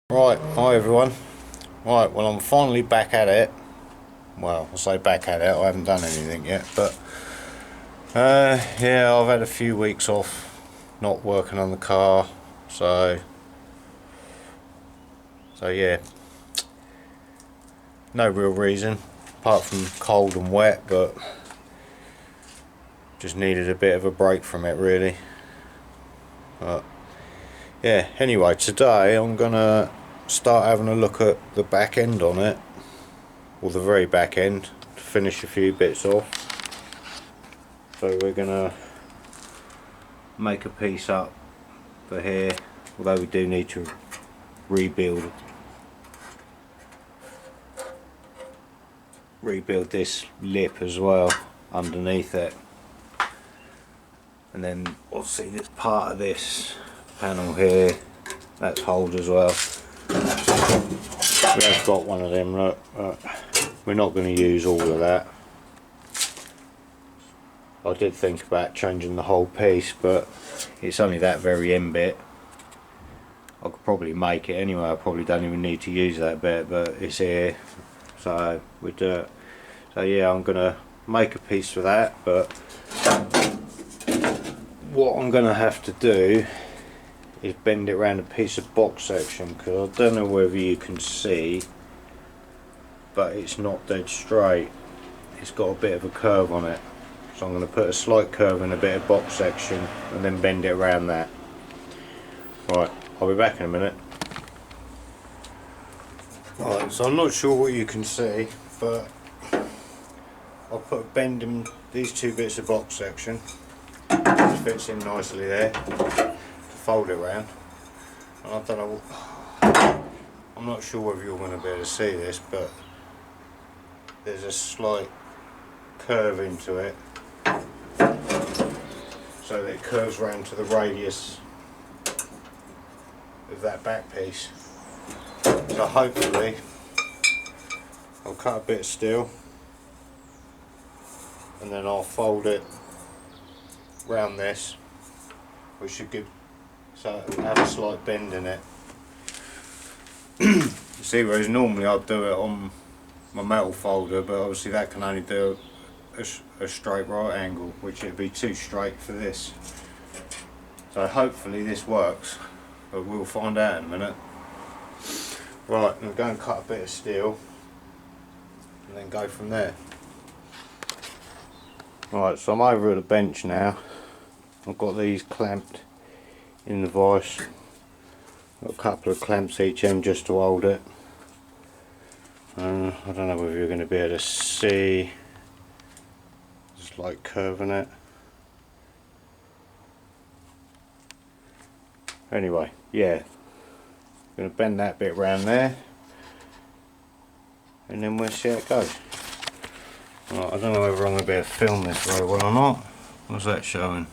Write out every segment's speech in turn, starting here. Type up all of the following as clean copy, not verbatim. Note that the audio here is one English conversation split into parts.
Right, hi everyone. Right, well I'm finally back at it. Well, I say back at it, I haven't done anything yet, but yeah, I've had a few weeks off not working on the car, so yeah, no real reason apart from cold and wet, but just needed a bit of a break from it really. But yeah, anyway, today I'm gonna start having a look at the back end on it, or the very back end, to finish a few bits off. So we're gonna make a piece up for here, although we do need to rebuild this lip as well underneath it, and then obviously this part of this panel here, that's holed as well. We have got one of them, look, we're not going to use all of that. I did think about changing the whole piece, but it's only that very end bit. I could probably make it anyway, I probably don't even need to use that bit, but it's here, so we do it. So yeah, I'm going to make a piece for that, but what I'm going to have to do is bend it around a piece of box section, because I don't know whether you can see, but it's not dead straight. It's got a bit of a curve on it, so I'm going to put a slight curve in a bit of box section and then bend it around that. Right, I'll be back in a minute. Right, so I'm not sure what you can see, but I'll put a bend in these two bits of box section. It fits in nicely there to fold it around. And I don't know, I'm not sure whether you're going to be able to see this, but there's a slight curve into it, so that it curves round to the radius of that back piece. So hopefully I'll cut a bit of steel and then I'll fold it round this, which should give, so it'll have a slight bend in it. You see, whereas normally I'd do it on my metal folder, but obviously that can only do a straight right angle, which would be too straight for this. So hopefully this works, but we'll find out in a minute. Right, I'm going to cut a bit of steel and then go from there. Right, so I'm over at the bench now. I've got these clamped in the vise. Got a couple of clamps each end just to hold it. I don't know whether you're going to be able to see. Just like curving it. Anyway, yeah. I'm going to bend that bit round there, and then we'll see how it goes. Right, I don't know whether I'm going to be able to film this very well or not. What's that showing?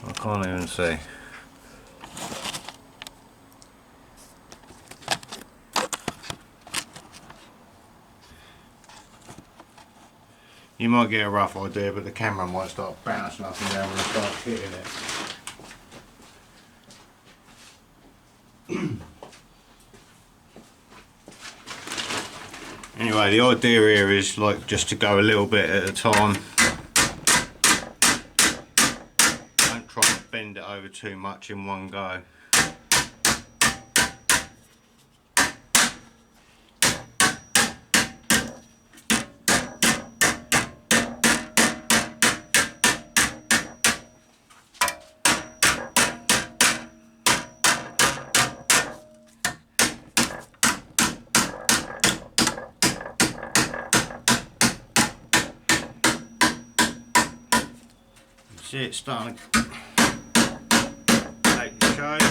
I can't even see. You might get a rough idea, but the camera might start bouncing up and down when I start hitting it. Anyway, the idea here is like just to go a little bit at a time. Don't try and bend it over too much in one go. See, it's starting to take the shape.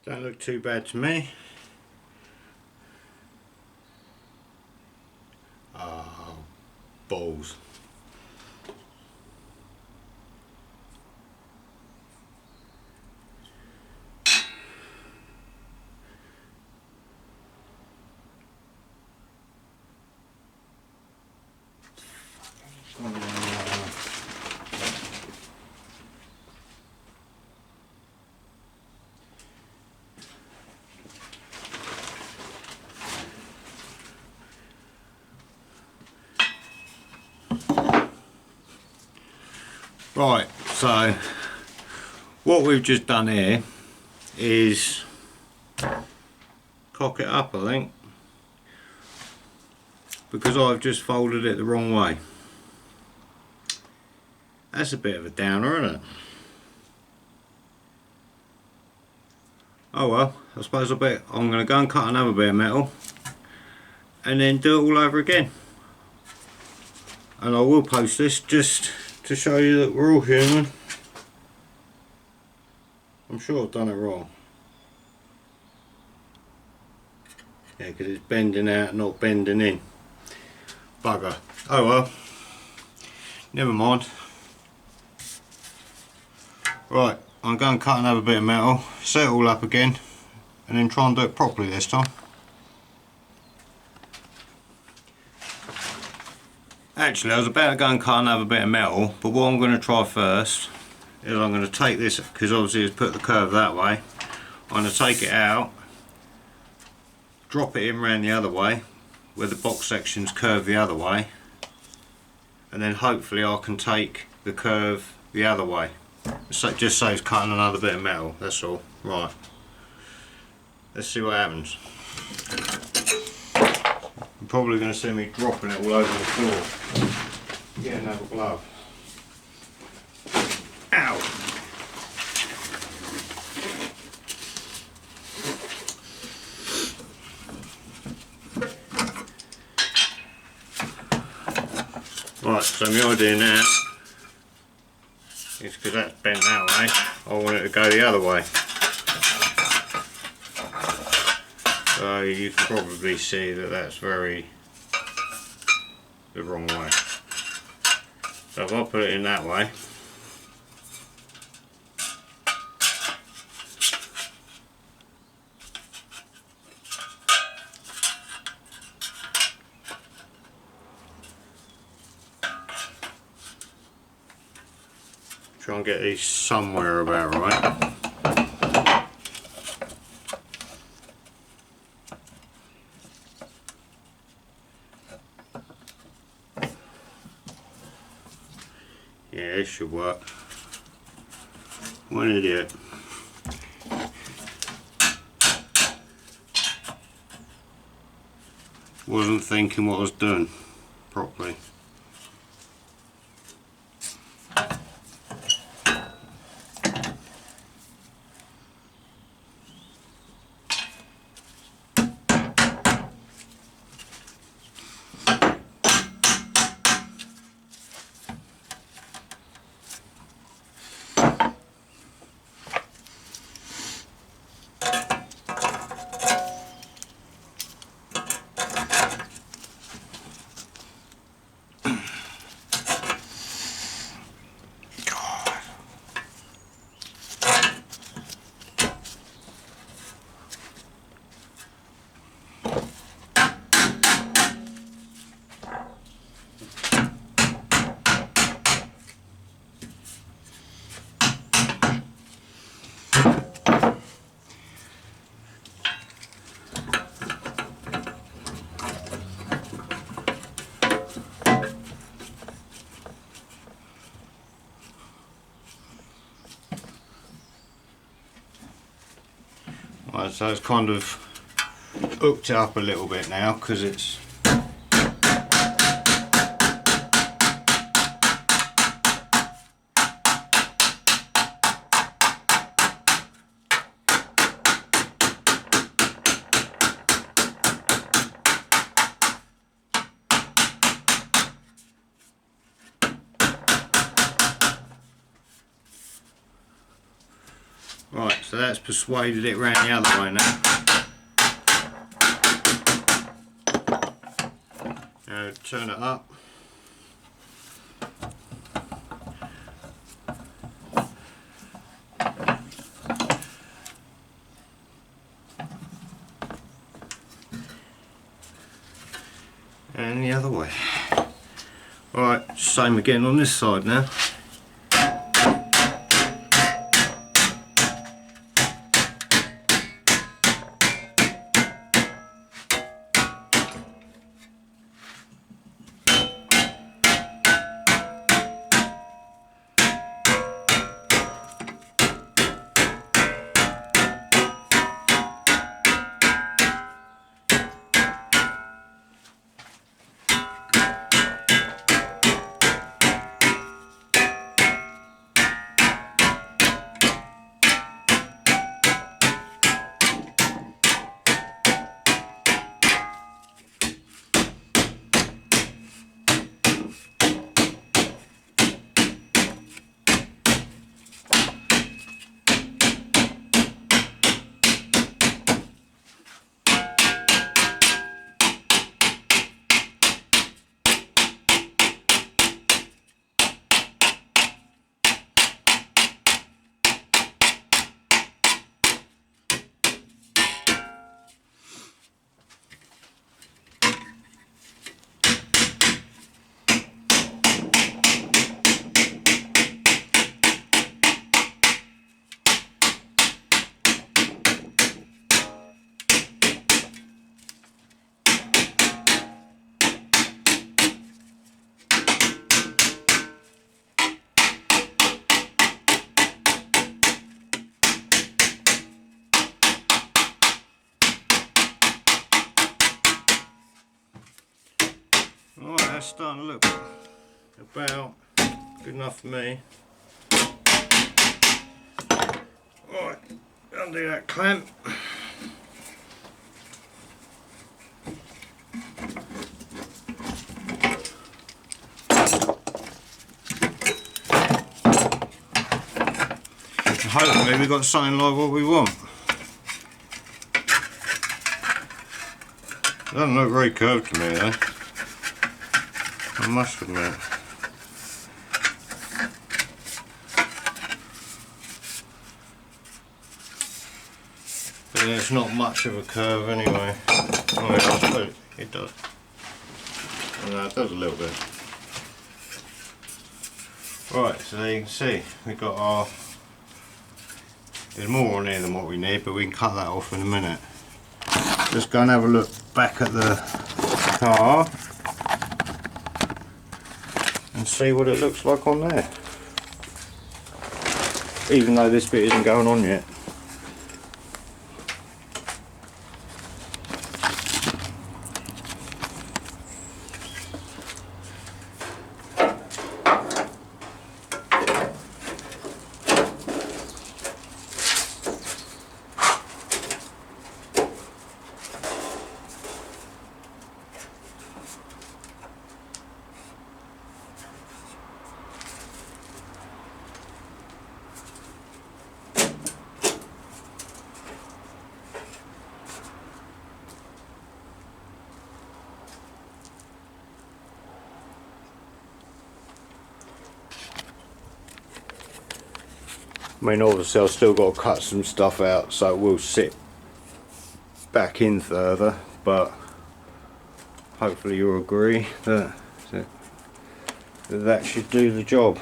Don't look too bad to me. Oh, balls. Right, so what we've just done here is cock it up, I think, because I've just folded it the wrong way. That's a bit of a downer, isn't it? Oh well, I suppose I'm going to go and cut another bit of metal and then do it all over again. And I will post this just to show you that we're all human. I'm sure I've done it wrong. Yeah, because it's bending out, not bending in. Bugger. Oh well. Never mind. Right, I'm going to cut another bit of metal, set it all up again, and then try and do it properly this time. Actually, I was about to go and cut another bit of metal, but what I'm going to try first is I'm going to take this, because obviously it's put the curve that way. I'm going to take it out, drop it in round the other way, where the box section's curved the other way, and then hopefully I can take the curve the other way. So it just saves cutting another bit of metal, that's all. Right, let's see what happens. You're probably going to see me dropping it all over the floor. Get another glove. Ow! Right, so my idea now is, because that's bent that way, I want it to go the other way. So you can probably see that that's very the wrong way. So if I put it in that way, try and get these somewhere about right. Yeah, this should work. What an idiot. Wasn't thinking what I was doing properly. Right, so it's kind of hooked it up a little bit now because it's Right, so that's persuaded it round the other way now. Now turn it up. And the other way. Right, same again on this side now. Alright, that's starting to look about good enough for me. Alright, undo that clamp. Hopefully we've got something like what we want. Doesn't look very curved to me though, I must admit. But it's not much of a curve anyway. Oh yeah, I suppose it does. No, it does a little bit. Right, so there you can see we've got our... There's more on here than what we need, but we can cut that off in a minute. Just go and have a look back at the car and see what it looks like on there. Even though this bit isn't going on yet. I mean, obviously I've still got to cut some stuff out so it will sit back in further, but hopefully you'll agree that should do the job.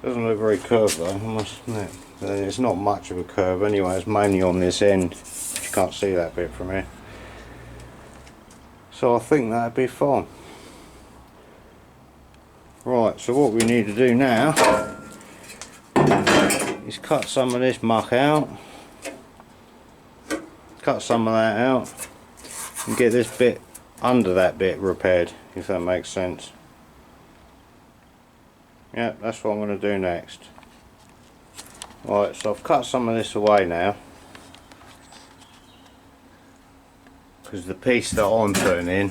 Doesn't look very curved though, I must admit. It's not much of a curve anyway, it's mainly on this end. You can't see that bit from here. So I think that'd be fine. Right, so what we need to do now is cut some of this muck out, cut some of that out, and get this bit under that bit repaired, if that makes sense. Yeah, that's what I'm going to do next. Right, so I've cut some of this away now, because the piece that I'm putting in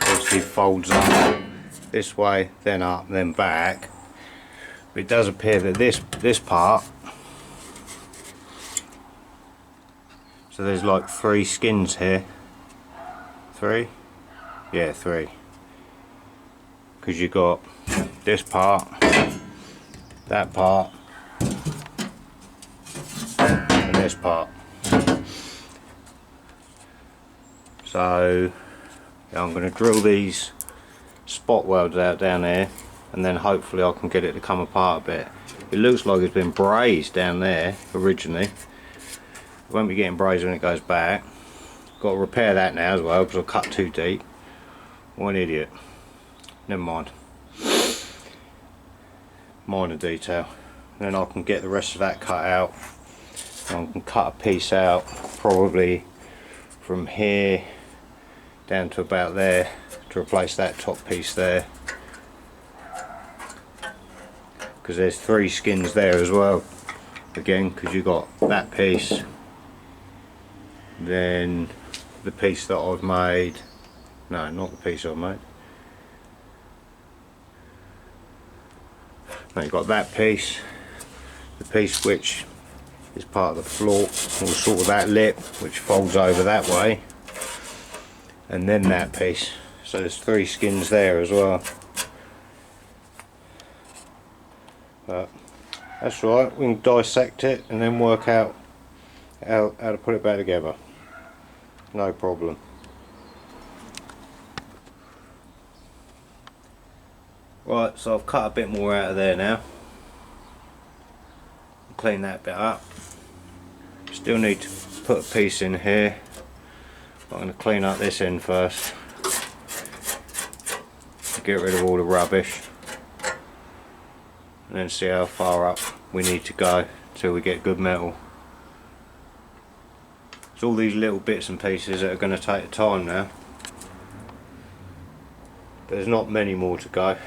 obviously folds up this way, then up, then back, But it does appear that this part, so there's like 3 skins here. 3? Yeah, 3. Because you got this part, that part, and this part. So yeah, I'm going to drill these spot welds out down there, and then hopefully I can get it to come apart a bit. It looks like it's been brazed down there originally. It won't be getting brazed when it goes back. Got to repair that now as well because I cut too deep. What an idiot. Never mind. Minor detail. And then I can get the rest of that cut out. And I can cut a piece out probably from here down to about there to replace that top piece there, because there's 3 skins there as well, again because you got that piece, then the piece that I've made, no, not the piece I've made, now you've got that piece, the piece which is part of the floor, or sort of that lip which folds over that way, and then that piece. So there's 3 skins there as well. But that's right, we can dissect it and then work out how to put it back together. No problem. Right, so I've cut a bit more out of there now. Clean that bit up. Still need to put a piece in here. I'm going to clean up this end first. Get rid of all the rubbish. And then see how far up we need to go till we get good metal. It's all these little bits and pieces that are going to take time now. There's not many more to go. A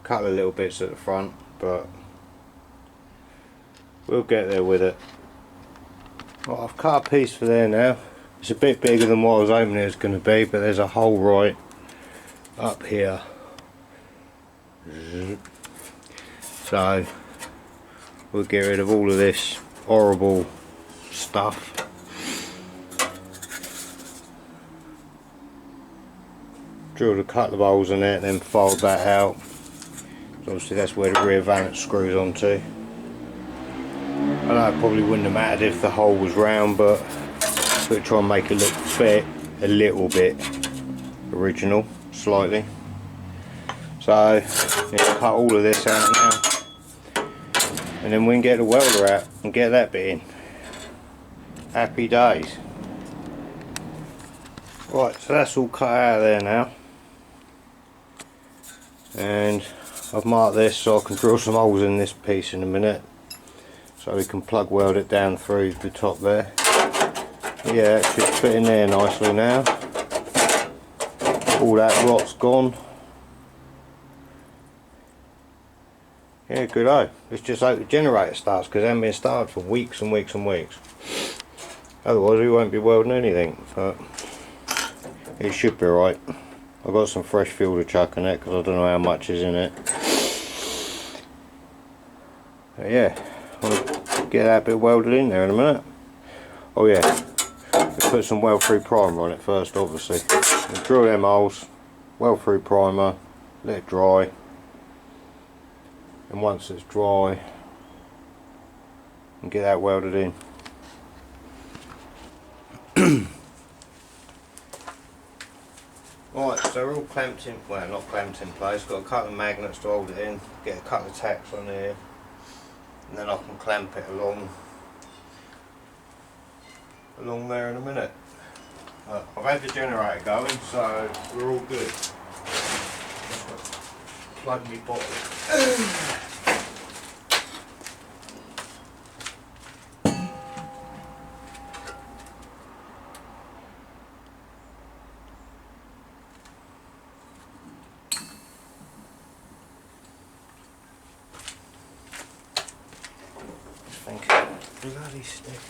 couple of little bits at the front, but we'll get there with it. Right, I've cut a piece for there now. It's a bit bigger than what I was hoping it was going to be, but there's a hole right up here. So we'll get rid of all of this horrible stuff. Drilled a couple of holes in it and then fold that out. So obviously that's where the rear valance screws onto. I know it probably wouldn't have mattered if the hole was round, but we'll try and make it look fit a little bit original, slightly. So yeah, cut all of this out now, and then we can get the welder out and get that bit in. Happy days. Right, so that's all cut out of there now, and I've marked this so I can drill some holes in this piece in a minute, so we can plug weld it down through the top there. Yeah, it should fit in there nicely now. All that rot's gone. Yeah, good oh. Let's just hope the generator starts, because it hasn't been started for weeks and weeks and weeks. Otherwise we won't be welding anything, but it should be right. I've got some fresh fuel to chuck in it because I don't know how much is in it. But yeah, I'll get that bit welded in there in a minute. Oh yeah, we'll put some weld-free primer on it first, obviously. We'll drill them holes, weld-free primer, let it dry. And once it's dry, and get that welded in. Right, so we're all clamped in, well not clamped in place, got a couple of magnets to hold it in, get a couple of tacks on here, and then I can clamp it along there in a minute. I've had the generator going, so we're all good. Plug me bottle. Bloody stick.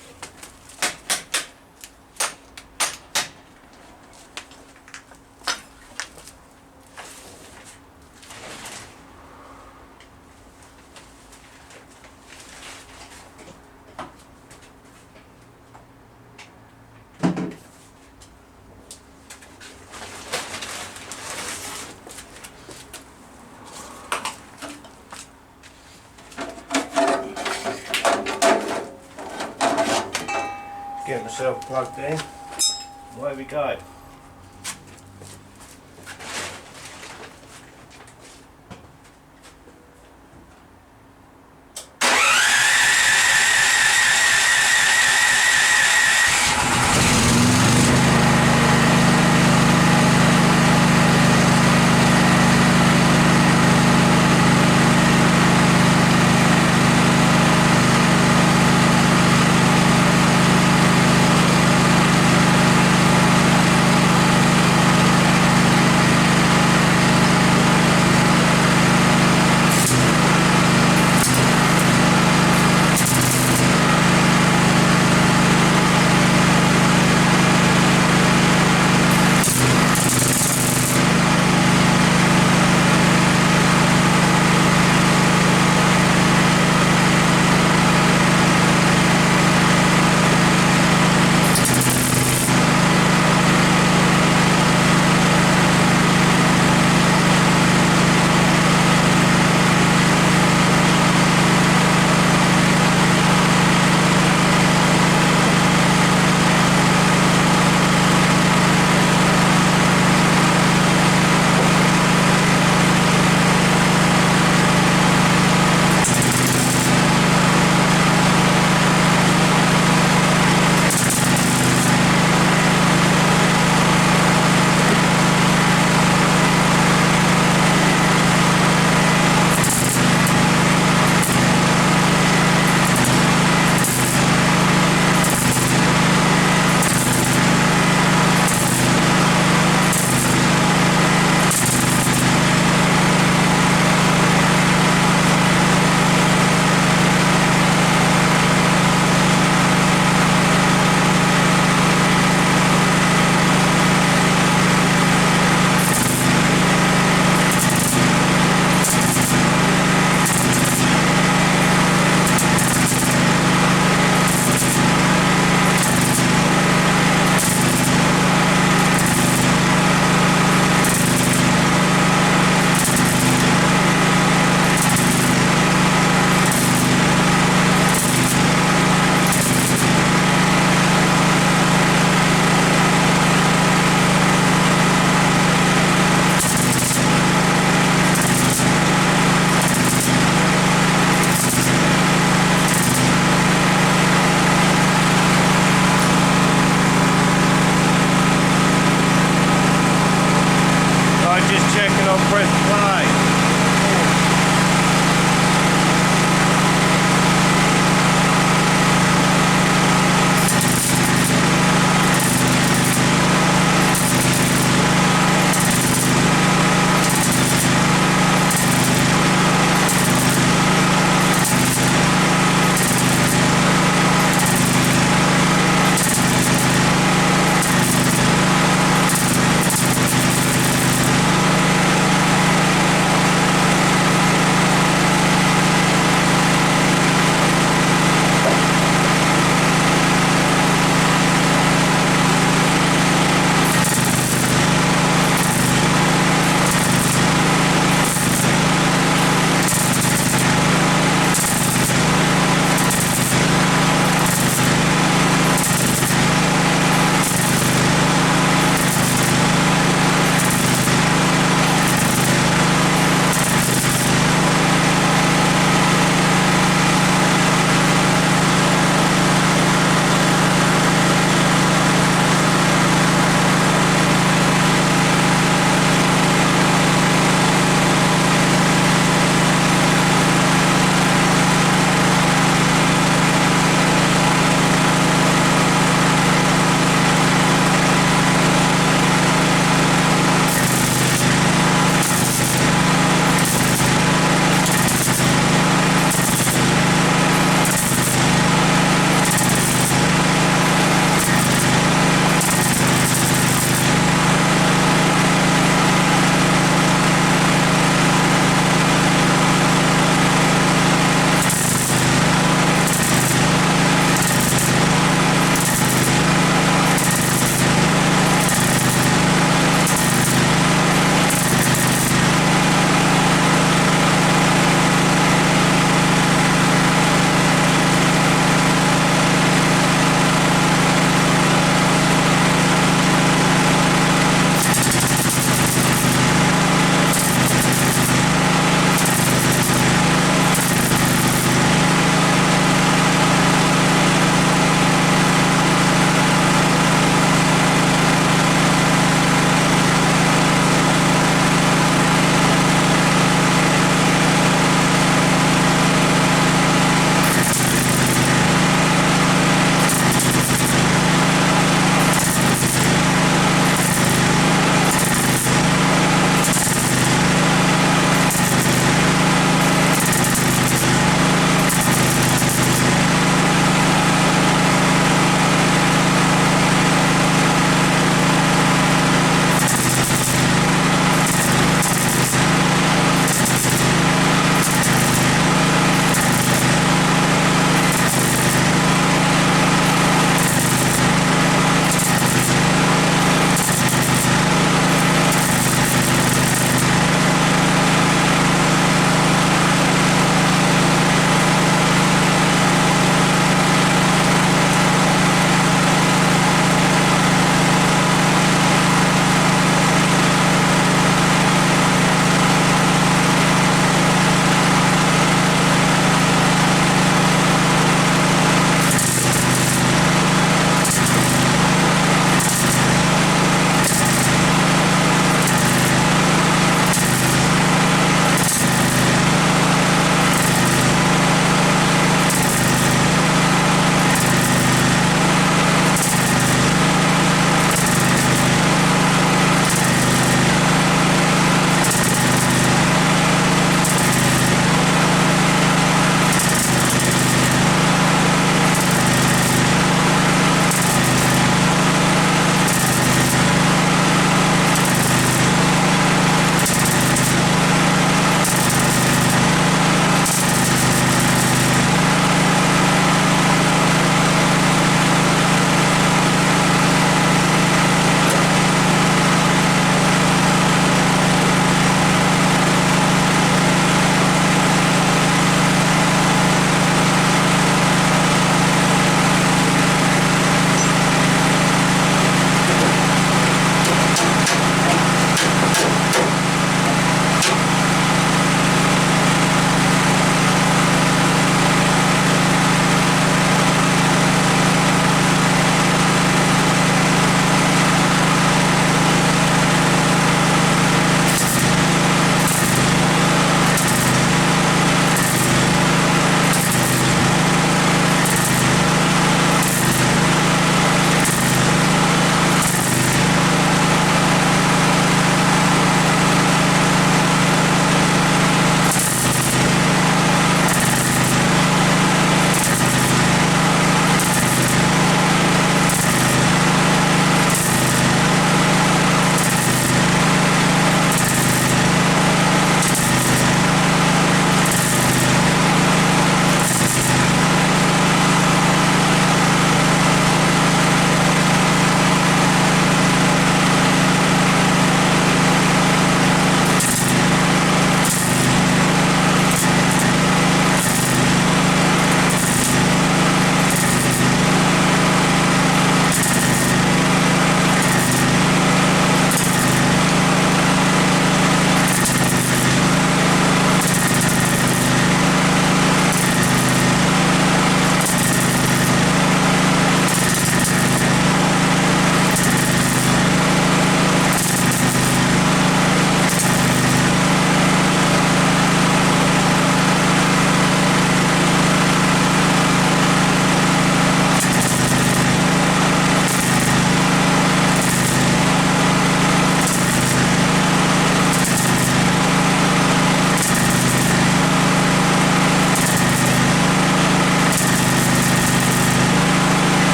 Get myself plugged in. Away we go.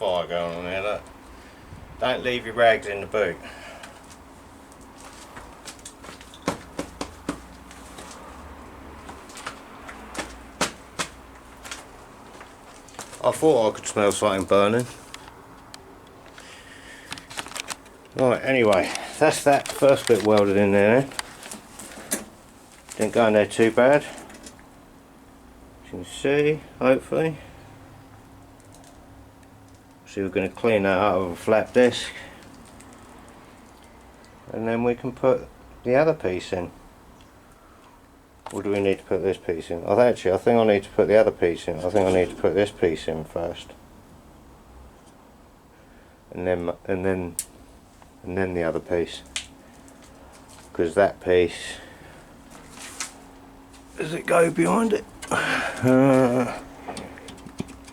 fire going on here, look. Don't leave your rags in the boot. I thought I could smell something burning. Right, anyway, that's that first bit welded in there. Didn't go in there too bad. As you can see, hopefully. So we're going to clean that out of a flat disc. And then we can put the other piece in. Or do we need to put this piece in? Oh, actually, I think I need to put the other piece in. I think I need to put this piece in first, and then the other piece, because that piece, does it go behind it?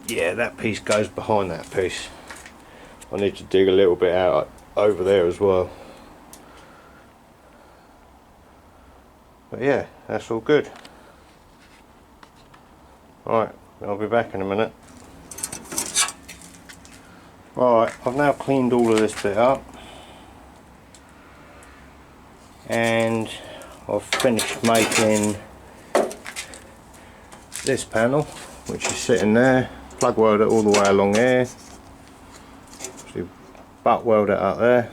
Yeah, that piece goes behind that piece. I need to dig a little bit out over there as well. But yeah, that's all good. Right, I'll be back in a minute. Right, I've now cleaned all of this bit up. And I've finished making this panel, which is sitting there. Plug weld it all the way along here. So butt weld it up there.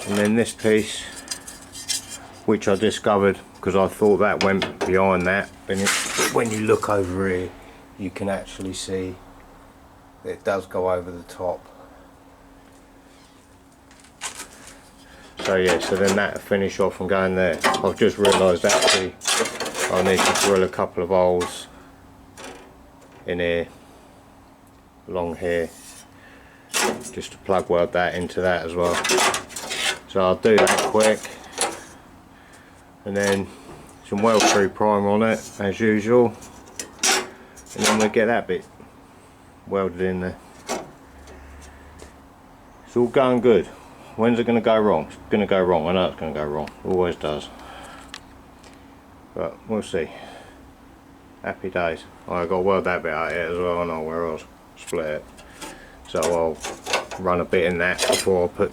And then this piece, which I discovered because I thought that went behind that, but when you look over here you can actually see that it does go over the top. So yeah, so then that'll finish off and go in there. I've just realised actually I need to drill a couple of holes in here, along here, just to plug weld that into that as well. So I'll do that quick. And then some weld through primer on it as usual, and then we'll get that bit welded in there. It's all going good. When's it going to go wrong? It's going to go wrong. I know it's going to go wrong. It always does. But we'll see. Happy days. Oh, I've got to weld that bit out here as well. I know where I'll split it. So I'll run a bit in that before I put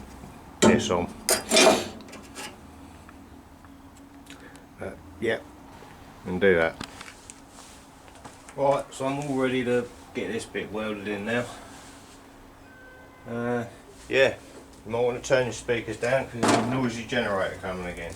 this on. Yep, and do that. Right, so I'm all ready to get this bit welded in now. Yeah, you might want to turn your speakers down because there's a noisy generator coming again.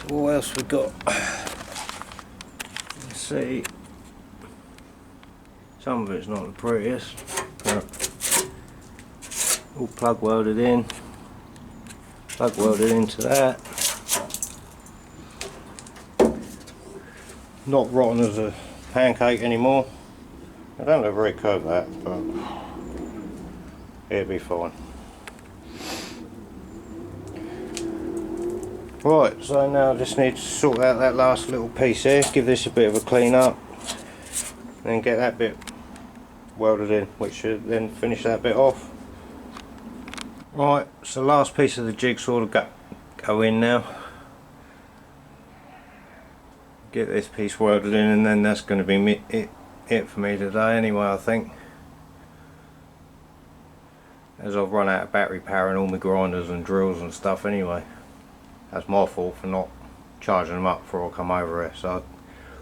what else we got? Let's see. Some of it's not the prettiest, but all plug welded in. Plug welded into that. Not rotten as a pancake anymore. I don't look very curved that, but it'll be fine. Right, so now I just need to sort out that last little piece here, give this a bit of a clean up, then get that bit welded in, which should then finish that bit off. Right, so last piece of the jigsaw to go in now. Get this piece welded in, and then that's going to be it for me today anyway, I think. As I've run out of battery power and all my grinders and drills and stuff anyway. That's my fault for not charging them up before I come over here, so I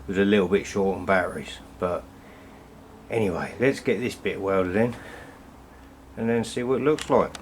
was a little bit short on batteries. But anyway, let's get this bit welded in and then see what it looks like.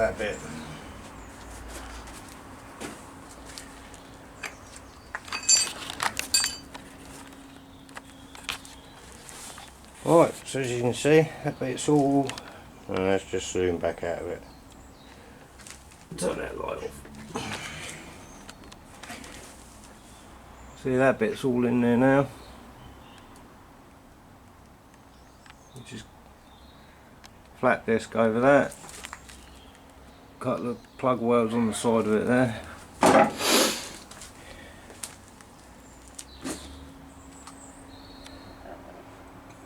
that bit. Right, so as you can see, that bit's all, and let's just zoom back out of it. Turn that light off. See, that bit's all in there now. Which is flat disc over that. Couple of plug welds on the side of it there.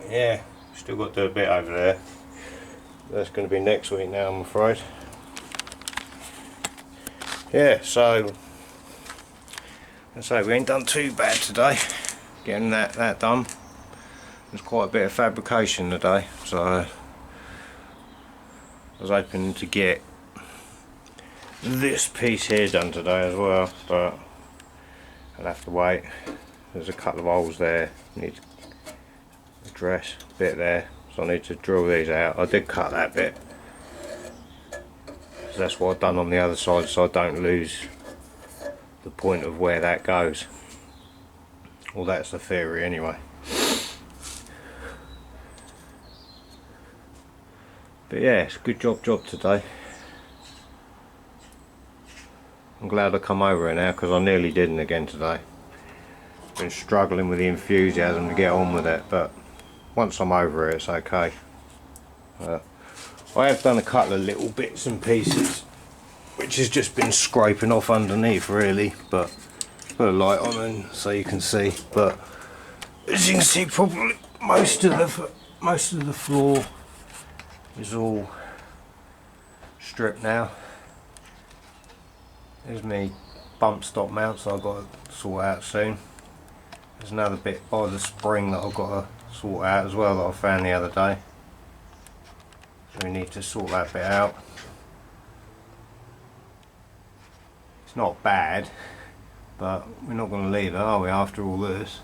Yeah, still got to do a bit over there. That's going to be next week now, I'm afraid. Yeah, so we ain't done too bad today getting that done. There's quite a bit of fabrication today, so I was hoping to get this piece here done today as well, but I'll have to wait. There's a couple of holes there, need to address a bit there, so I need to drill these out. I did cut that bit, so that's what I've done on the other side, so I don't lose the point of where that goes. Well, that's the theory anyway. But yeah, it's a good job today. I'm glad I come over it now, because I nearly didn't again today. Been struggling with the enthusiasm to get on with it, but once I'm over it, it's okay. I have done a couple of little bits and pieces, which has just been scraping off underneath really, but put a light on and so you can see. But as you can see, probably most of the floor is all stripped now. There's me bump stop mounts I've got to sort out soon. There's another bit by the spring that I've got to sort out as well that I found the other day. So we need to sort that bit out. It's not bad, but we're not going to leave it, are we, after all this?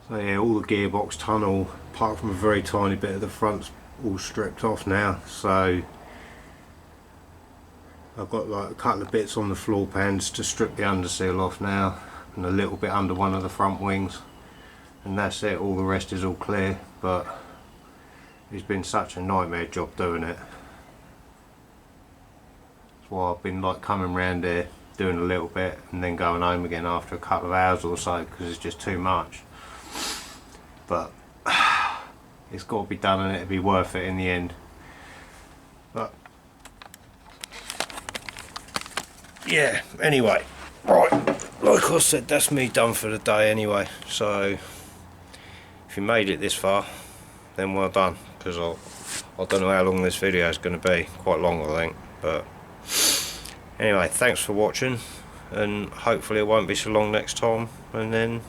So yeah, all the gearbox tunnel, apart from a very tiny bit of the front's all stripped off now. So I've got like a couple of bits on the floor pans to strip the underseal off now, and a little bit under one of the front wings, and that's it. All the rest is all clear, but it's been such a nightmare job doing it. That's why I've been like coming round here, doing a little bit and then going home again after a couple of hours or so, because it's just too much. But it's got to be done and it'll be worth it in the end. But yeah, anyway, right, like I said, that's me done for the day anyway. So if you made it this far, then well done, because I don't know how long this video is going to be. Quite long, I think. But anyway, thanks for watching, and hopefully it won't be so long next time, and then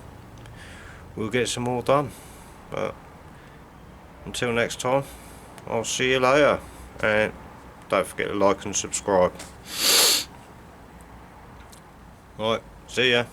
we'll get some more done. But until next time, I'll see you later, and don't forget to like and subscribe. Right, see ya.